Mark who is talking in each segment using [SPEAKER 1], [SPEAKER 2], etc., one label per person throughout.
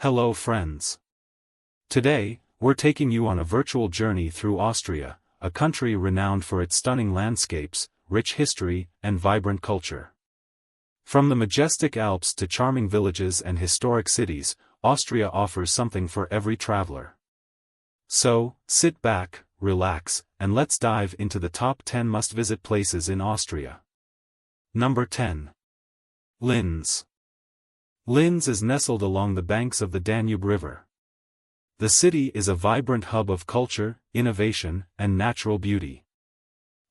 [SPEAKER 1] Hello friends. Today, we're taking you on a virtual journey through Austria, a country renowned for its stunning landscapes, rich history, and vibrant culture. From the majestic Alps to charming villages and historic cities, Austria offers something for every traveler. So, sit back, relax, and let's dive into the top 10 must-visit places in Austria. Number 10. Linz. Linz is nestled along the banks of the Danube River. The city is a vibrant hub of culture, innovation, and natural beauty.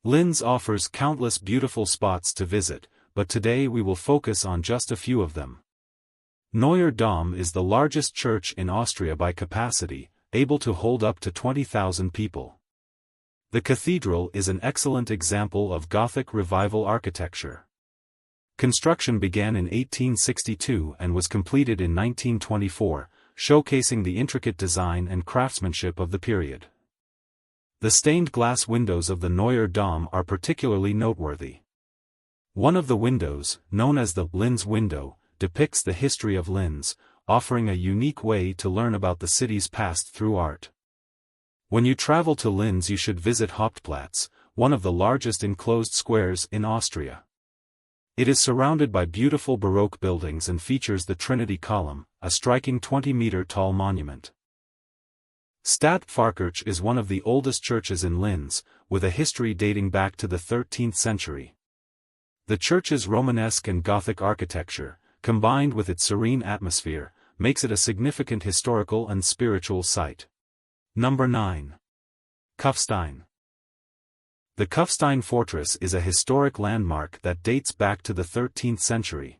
[SPEAKER 1] Linz offers countless beautiful spots to visit, but today we will focus on just a few of them. Neue Dom is the largest church in Austria by capacity, able to hold up to 20,000 people. The cathedral is an excellent example of Gothic Revival architecture. Construction began in 1862 and was completed in 1924, showcasing the intricate design and craftsmanship of the period. The stained glass windows of the Neue Dom are particularly noteworthy. One of the windows, known as the Linz window, depicts the history of Linz, offering a unique way to learn about the city's past through art. When you travel to Linz, you should visit Hauptplatz, one of the largest enclosed squares in Austria. It is surrounded by beautiful Baroque buildings and features the Trinity Column, a striking 20-meter-tall monument. Stadtpfarrkirche is one of the oldest churches in Linz, with a history dating back to the 13th century. The church's Romanesque and Gothic architecture, combined with its serene atmosphere, makes it a significant historical and spiritual site. Number 9. Kufstein. The Kufstein Fortress is a historic landmark that dates back to the 13th century.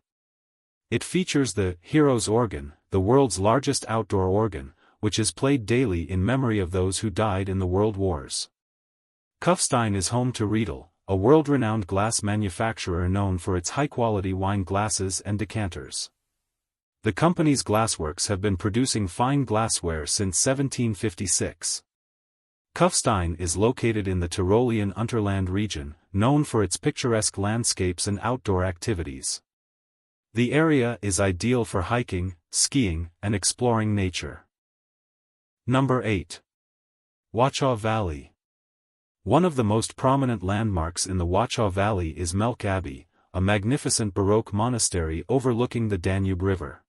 [SPEAKER 1] It features the Heroes organ, the world's largest outdoor organ, which is played daily in memory of those who died in the world wars. Kufstein is home to Riedel, a world-renowned glass manufacturer known for its high-quality wine glasses and decanters. The company's glassworks have been producing fine glassware since 1756. Kufstein is located in the Tyrolean Unterland region, known for its picturesque landscapes and outdoor activities. The area is ideal for hiking, skiing, and exploring nature. Number 8. Wachau Valley. One of the most prominent landmarks in the Wachau Valley is Melk Abbey, a magnificent Baroque monastery overlooking the Danube River.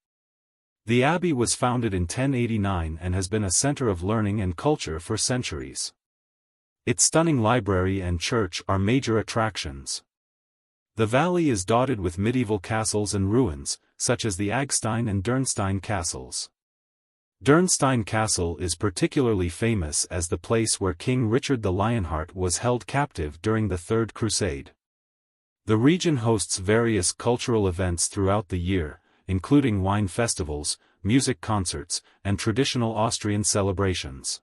[SPEAKER 1] The abbey was founded in 1089 and has been a center of learning and culture for centuries. Its stunning library and church are major attractions. The valley is dotted with medieval castles and ruins, such as the Agstein and Dürnstein castles. Dürnstein Castle is particularly famous as the place where King Richard the Lionheart was held captive during the Third Crusade. The region hosts various cultural events throughout the year, including wine festivals, music concerts, and traditional Austrian celebrations.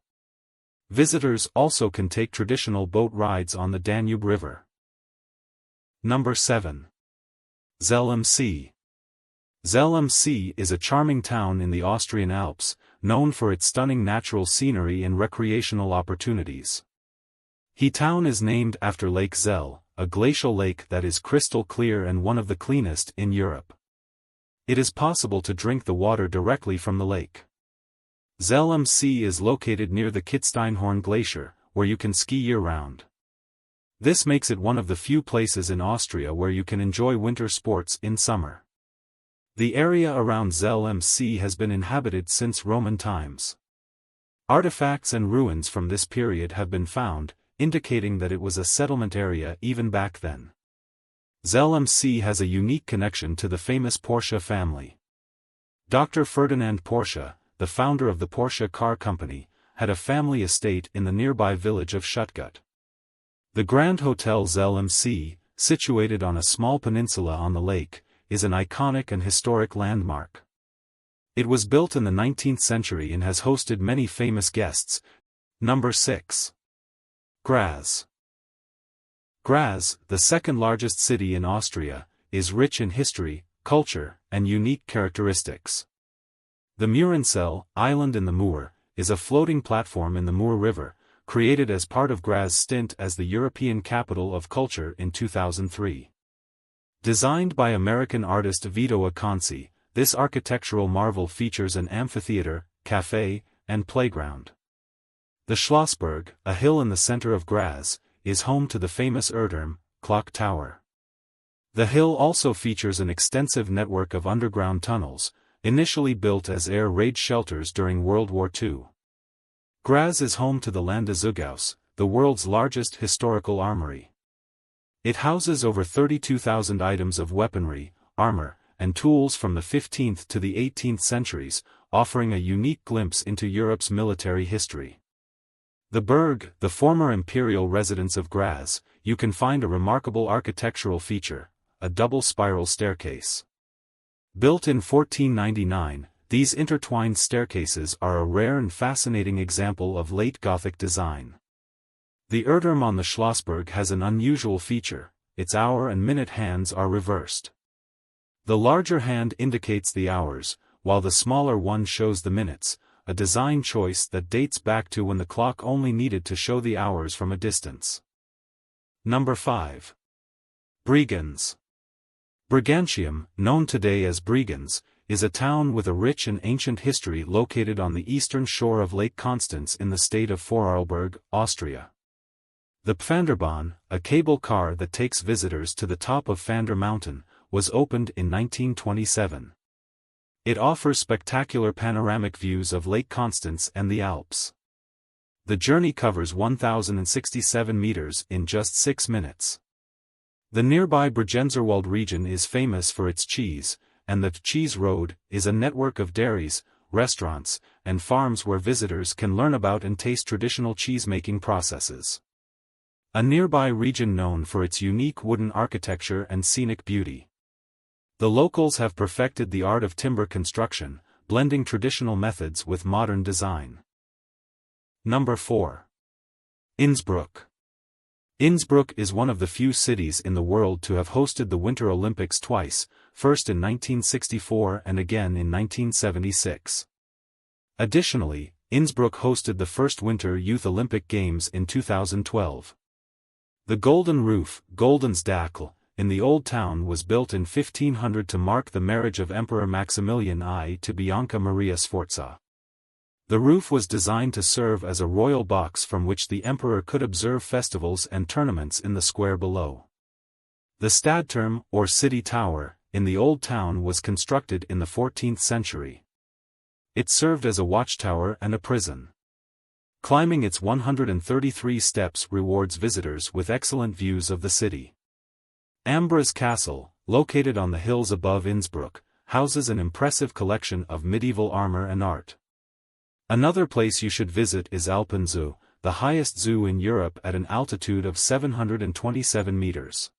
[SPEAKER 1] Visitors also can take traditional boat rides on the Danube River. Number 7. Zell am See. Zell am See is a charming town in the Austrian Alps, known for its stunning natural scenery and recreational opportunities. The town is named after Lake Zell, a glacial lake that is crystal clear and one of the cleanest in Europe. It is possible to drink the water directly from the lake. Zell am See is located near the Kitzsteinhorn Glacier, where you can ski year-round. This makes it one of the few places in Austria where you can enjoy winter sports in summer. The area around Zell am See has been inhabited since Roman times. Artifacts and ruins from this period have been found, indicating that it was a settlement area even back then. Zell am See has a unique connection to the famous Porsche family. Dr. Ferdinand Porsche, the founder of the Porsche car company, had a family estate in the nearby village of Stuttgart. The Grand Hotel Zell am See, situated on a small peninsula on the lake, is an iconic and historic landmark. It was built in the 19th century and has hosted many famous guests. Number 6. Graz. Graz, the second largest city in Austria, is rich in history, culture, and unique characteristics. The Murensel, island in the Mur, is a floating platform in the Mur River, created as part of Graz's stint as the European Capital of Culture in 2003. Designed by American artist Vito Acconci, this architectural marvel features an amphitheater, café, and playground. The Schlossberg, a hill in the center of Graz, is home to the famous Erdturm, clock tower. The hill also features an extensive network of underground tunnels, initially built as air raid shelters during World War II. Graz is home to the Landeszugaus, the world's largest historical armory. It houses over 32,000 items of weaponry, armor, and tools from the 15th to the 18th centuries, offering a unique glimpse into Europe's military history. The Burg, the former imperial residence of Graz, you can find a remarkable architectural feature, a double spiral staircase. Built in 1499, these intertwined staircases are a rare and fascinating example of late Gothic design. The Erdturm on the Schlossberg has an unusual feature: its hour and minute hands are reversed. The larger hand indicates the hours, while the smaller one shows the minutes, a design choice that dates back to when the clock only needed to show the hours from a distance. Number 5. Bregenz. Brigantium, known today as Bregenz, is a town with a rich and ancient history located on the eastern shore of Lake Constance in the state of Vorarlberg, Austria. The Pfanderbahn, a cable car that takes visitors to the top of Pfander Mountain, was opened in 1927. It offers spectacular panoramic views of Lake Constance and the Alps. The journey covers 1,067 meters in just 6 minutes. The nearby Bregenzerwald region is famous for its cheese, and the Cheese Road is a network of dairies, restaurants, and farms where visitors can learn about and taste traditional cheese-making processes. A nearby region known for its unique wooden architecture and scenic beauty. The locals have perfected the art of timber construction, blending traditional methods with modern design. Number 4. Innsbruck. Innsbruck is one of the few cities in the world to have hosted the Winter Olympics twice, first in 1964 and again in 1976. Additionally, Innsbruck hosted the first Winter Youth Olympic Games in 2012. The Golden Roof, Golden's Dackel, in the Old Town was built in 1500 to mark the marriage of Emperor Maximilian I to Bianca Maria Sforza. The roof was designed to serve as a royal box from which the emperor could observe festivals and tournaments in the square below. The Stadtturm, or City Tower, in the Old Town was constructed in the 14th century. It served as a watchtower and a prison. Climbing its 133 steps rewards visitors with excellent views of the city. Ambras Castle, located on the hills above Innsbruck, houses an impressive collection of medieval armor and art. Another place you should visit is Alpenzoo, the highest zoo in Europe at an altitude of 727 meters.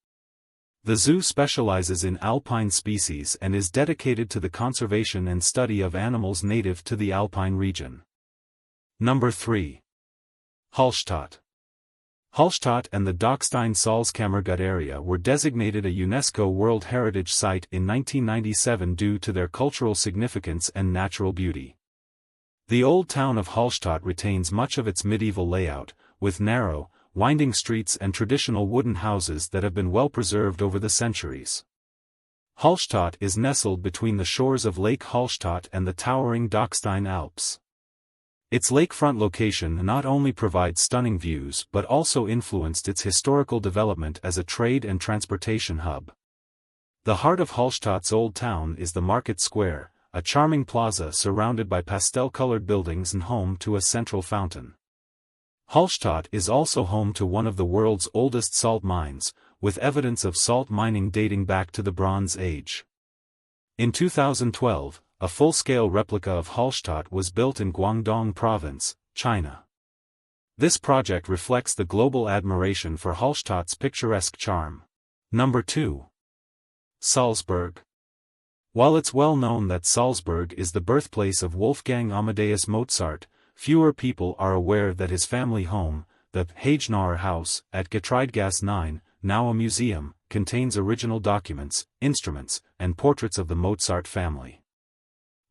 [SPEAKER 1] The zoo specializes in alpine species and is dedicated to the conservation and study of animals native to the alpine region. Number 3. Hallstatt. Hallstatt and the Dockstein-Salzkammergut area were designated a UNESCO World Heritage Site in 1997 due to their cultural significance and natural beauty. The old town of Hallstatt retains much of its medieval layout, with narrow, winding streets and traditional wooden houses that have been well preserved over the centuries. Hallstatt is nestled between the shores of Lake Hallstatt and the towering Dockstein Alps. Its lakefront location not only provides stunning views but also influenced its historical development as a trade and transportation hub. The heart of Hallstatt's old town is the Market Square, a charming plaza surrounded by pastel-colored buildings and home to a central fountain. Hallstatt is also home to one of the world's oldest salt mines, with evidence of salt mining dating back to the Bronze Age. In 2012, a full-scale replica of Hallstatt was built in Guangdong Province, China. This project reflects the global admiration for Hallstatt's picturesque charm. Number 2. Salzburg. While it's well known that Salzburg is the birthplace of Wolfgang Amadeus Mozart, fewer people are aware that his family home, the Hagenauer House at Getreidegasse 9, now a museum, contains original documents, instruments, and portraits of the Mozart family.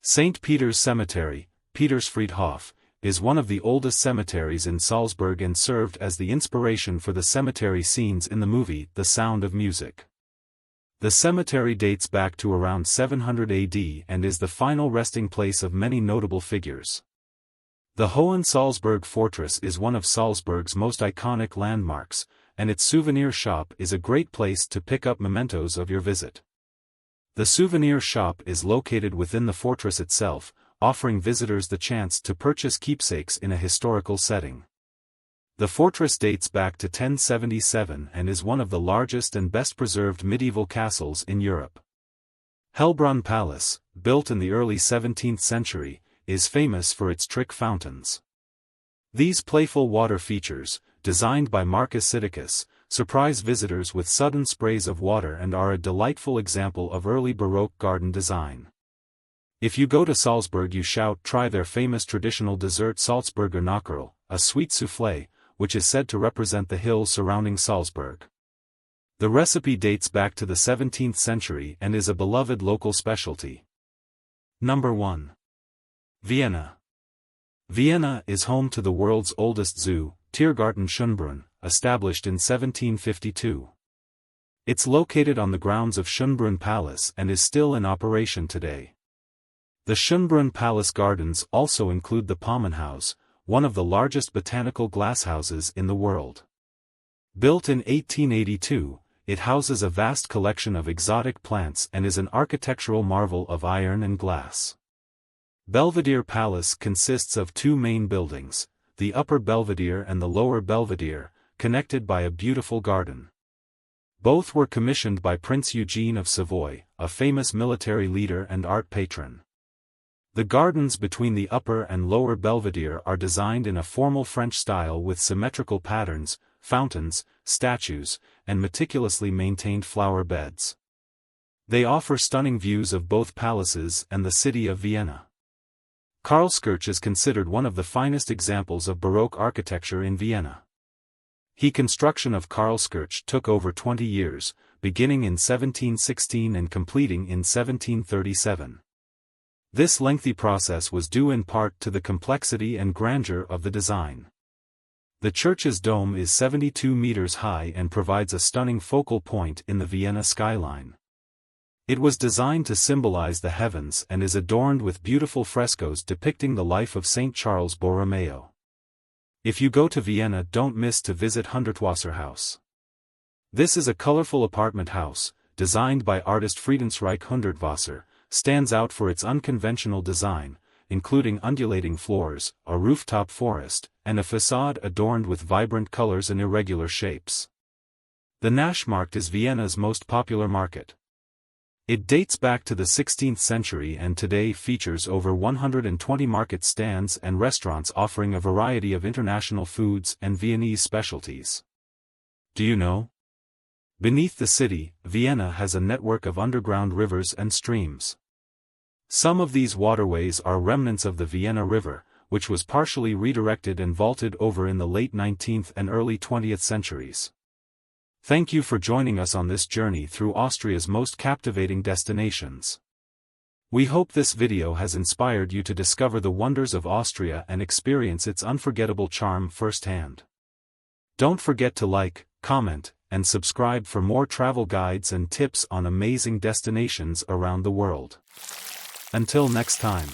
[SPEAKER 1] St. Peter's Cemetery, Petersfriedhof, is one of the oldest cemeteries in Salzburg and served as the inspiration for the cemetery scenes in the movie The Sound of Music. The cemetery dates back to around 700 AD and is the final resting place of many notable figures. The Hohensalzburg Fortress is one of Salzburg's most iconic landmarks, and its souvenir shop is a great place to pick up mementos of your visit. The souvenir shop is located within the fortress itself, offering visitors the chance to purchase keepsakes in a historical setting. The fortress dates back to 1077 and is one of the largest and best-preserved medieval castles in Europe. Schönbrunn Palace, built in the early 17th century, is famous for its trick fountains. These playful water features, designed by Marcus Sidicus, surprise visitors with sudden sprays of water and are a delightful example of early Baroque garden design. If you go to Salzburg, you shout try their famous traditional dessert Salzburger Nockerl, a sweet soufflé, which is said to represent the hills surrounding Salzburg. The recipe dates back to the 17th century and is a beloved local specialty. Number 1. Vienna. Vienna is home to the world's oldest zoo, Tiergarten Schönbrunn, established in 1752. It's located on the grounds of Schönbrunn Palace and is still in operation today. The Schönbrunn Palace gardens also include the Palmenhaus, one of the largest botanical glasshouses in the world. Built in 1882, it houses a vast collection of exotic plants and is an architectural marvel of iron and glass. Belvedere Palace consists of two main buildings, the Upper Belvedere and the Lower Belvedere, connected by a beautiful garden. Both were commissioned by Prince Eugene of Savoy, a famous military leader and art patron. The gardens between the Upper and Lower Belvedere are designed in a formal French style with symmetrical patterns, fountains, statues, and meticulously maintained flower beds. They offer stunning views of both palaces and the city of Vienna. Karlskirche is considered one of the finest examples of Baroque architecture in Vienna. The construction of Karlskirche took over 20 years, beginning in 1716 and completing in 1737. This lengthy process was due in part to the complexity and grandeur of the design. The church's dome is 72 meters high and provides a stunning focal point in the Vienna skyline. It was designed to symbolize the heavens and is adorned with beautiful frescoes depicting the life of Saint Charles Borromeo. If you go to Vienna, don't miss to visit Hundertwasserhaus. This is a colorful apartment house, designed by artist Friedensreich Hundertwasser, stands out for its unconventional design, including undulating floors, a rooftop forest, and a facade adorned with vibrant colors and irregular shapes. The Naschmarkt is Vienna's most popular market. It dates back to the 16th century and today features over 120 market stands and restaurants offering a variety of international foods and Viennese specialties. Do you know? Beneath the city, Vienna has a network of underground rivers and streams. Some of these waterways are remnants of the Vienna River, which was partially redirected and vaulted over in the late 19th and early 20th centuries. Thank you for joining us on this journey through Austria's most captivating destinations. We hope this video has inspired you to discover the wonders of Austria and experience its unforgettable charm firsthand. Don't forget to like, comment, and subscribe for more travel guides and tips on amazing destinations around the world. Until next time.